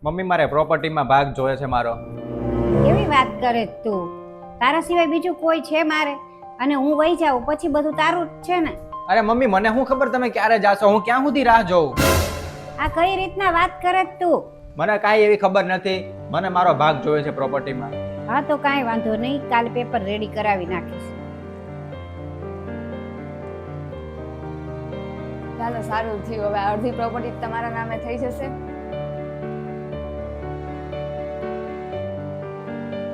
Mummy મારે પ્રોપર્ટીમાં ભાગ જોવે છે મારો. કેવી વાત કરે તું? તારા સિવાય બીજું કોઈ છે મારે? અને હું વહી જાઉં પછી બધું તારું જ છે ને? અરે મમ્મી મને શું ખબર તમે ક્યારે જાશો, હું ક્યાં સુધી રાહ જોઉં? આ કઈ રીતના વાત કરે તું? મને કાંઈ એવી ખબર નથી, મને મારો ભાગ જોવે છે પ્રોપર્ટીમાં. હા તો કાંઈ વાંધો નહીં, કાલે પેપર રેડી કરાવી નાખીશ. ચાલો સારું થયું, હવે અડધી પ્રોપર્ટી તમારા નામે થઈ જશે.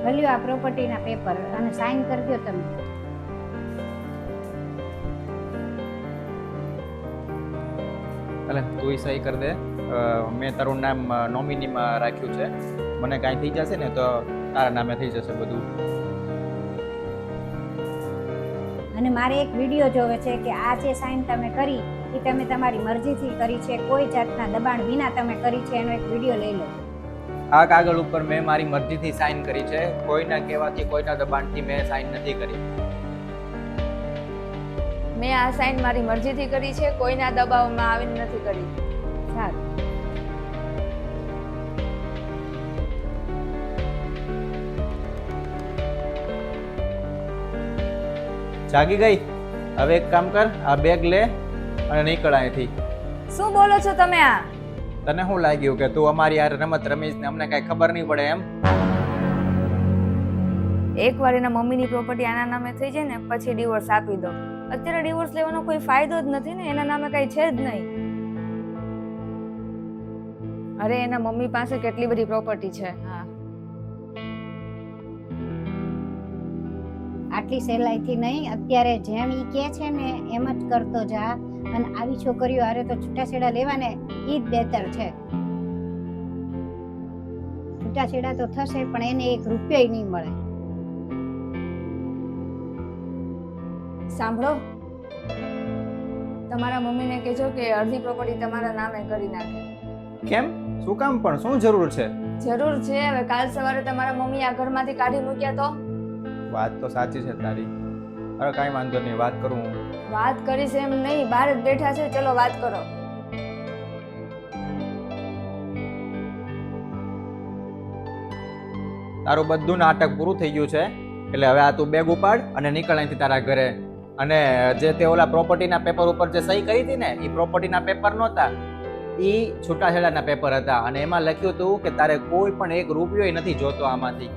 ભલ્યો આ પ્રોપર્ટીના પેપર અને સાઈન કરી દો તમે. એટલે તું સહી કરી દે. મેં તારું નામ નોમિનીમાં રાખ્યું છે. મને કાંઈ થઈ જશે ને તો તારા નામે થઈ જશે બધું. અને મારે એક વિડીયો જોવે છે કે આ જે સાઈન તમે કરી એ તમે તમારી મરજીથી કરી છે, કોઈ જાતના દબાણ વિના તમે કરી છે, એનો એક વિડીયો લઈ લો. આ કાગળ ઉપર મેં મારી મરજીથી સાઈન કરી છે, કોઈના કહેવાથી કોઈના દબાણથી મેં સાઈન નથી કરી. મેં આ સાઈન મારી મરજીથી કરી છે, કોઈના દબાવમાં આવીને નથી કરી. સારું. જાગી ગઈ? હવે એક કામ કર, આ બેગ લે અને નીકળ અહીંથી. શું બોલો છો તમે? આ તને શું લાગ્યું કે તું અમારી યાર રમત રમીશ ને અમને કઈ ખબર નહીં પડે એમ? એકવાર એના મમ્મીની પ્રોપર્ટી આના નામે થઈ જાય ને પછી ડિવોર્સ આપી દો. અત્યારે ડિવોર્સ લેવાનો કોઈ ફાયદો જ નથી ને, એના નામે કઈ છે જ નહીં. અરે એના મમ્મી પાસે કેટલી બધી પ્રોપર્ટી છે. હા આટલી સહેલાઈથી નહીં, અત્યારે જેમ ઈ કહે છે ને એમ જ કરતો જા. અને આવી છોકરીઓ હારે તો છૂટાછેડા લેવા ને ઈ જ બહેતર છે. છૂટાછેડા તો થશે પણ એને એક રૂપિયો નહીં મળે. સાંભળો, તમારા મમ્મીને કહેજો કે અડધી પ્રોપર્ટી તમારા નામે કરી નાખે. કેમ? શું કામ પણ? શું જરૂર છે? જરૂર છે. હવે કાલ સવારે તમારા મમ્મી આ ઘરમાંથી કાઢી મૂક્યા તો? વાત તો સાચી છે તારી. અરે કાંઈ વાંધો નહીં, વાત કરું હું. વાત કરીશ એમ નહીં, બહાર જ બેઠા છે, ચલો વાત કરો. તારું બધું નાટક પૂરું થઈ ગયું છે, એટલે હવે આ તું બેગ ઉપાડ અને નીકળ અહીંથી તારા ઘરે. અને જે તે ઓલા પ્રોપર્ટીના પેપર ઉપર જે સહી કરી હતી ને, એ પ્રોપર્ટીના પેપર નહોતા, એ છૂટાછેડાના પેપર હતા. અને એમાં લખ્યું હતું કે તારે કોઈ પણ એક રૂપિયો નથી જોતો આમાંથી.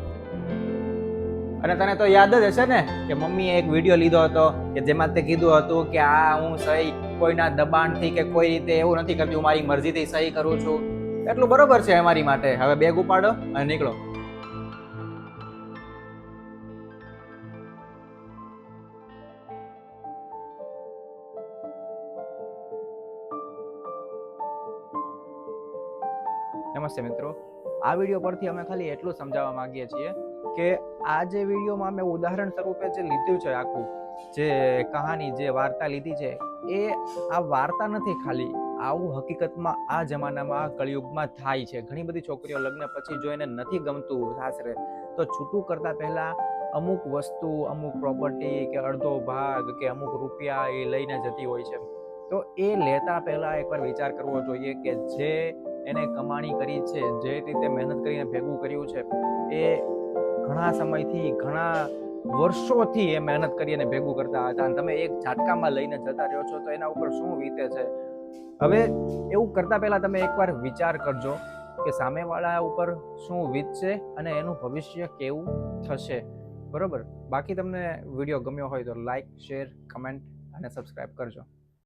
અને તને તો યાદ જ હશે ને કે મમ્મીએ એક વિડીયો લીધો હતો કે જેમાં તે કીધું હતું કે આ હું સહી કોઈના દબાણથી કે કોઈ રીતે એવું નથી કરતી, હું મારી મરજીથી સહી કરું છું. એટલું બરોબર છે અમારી માટે. હવે બેગ ઉપાડો અને નીકળો. નમસ્તે મિત્રો, આ વિડીયો પરથી અમે ખાલી એટલું સમજાવવા માંગીએ છીએ કે આ જે વિડીયોમાં અમે ઉદાહરણ સ્વરૂપે જે લીધું છે, આખું જે કહાની, જે વાર્તા લીધી છે, એ આ વાર્તા નથી ખાલી. આવું હકીકતમાં આ જમાનામાં, આ કળિયુગમાં થાય છે. ઘણી બધી છોકરીઓ લગ્ન પછી જો એને નથી ગમતું સાસરે, તો છૂટું કરતા પહેલા અમુક વસ્તુ, અમુક પ્રોપર્ટી કે અડધો ભાગ કે અમુક રૂપિયા એ લઈને જતી હોય છે. તો એ લેતા પહેલા એકવાર વિચાર કરવો જોઈએ કે જે એને કમાણી કરી છે, જે રીતે મહેનત કરીને ભેગું કર્યું છે, એ ઘણા સમયથી, ઘણા વર્ષોથી એ મહેનત કરીને ભેગું કરતા હતા, અને તમે એક ઝાટકામાં લઈને જતા રહ્યો છો, તો એના ઉપર શું વીતે છે. હવે એવું કરતા પહેલા તમે એકવાર વિચાર કરજો કે સામેવાળા ઉપર શું વીતશે અને એનું ભવિષ્ય કેવું થશે. બરોબર? બાકી તમને વિડીયો ગમ્યો હોય તો લાઈક, શેર, કમેન્ટ અને સબસ્ક્રાઇબ કરજો.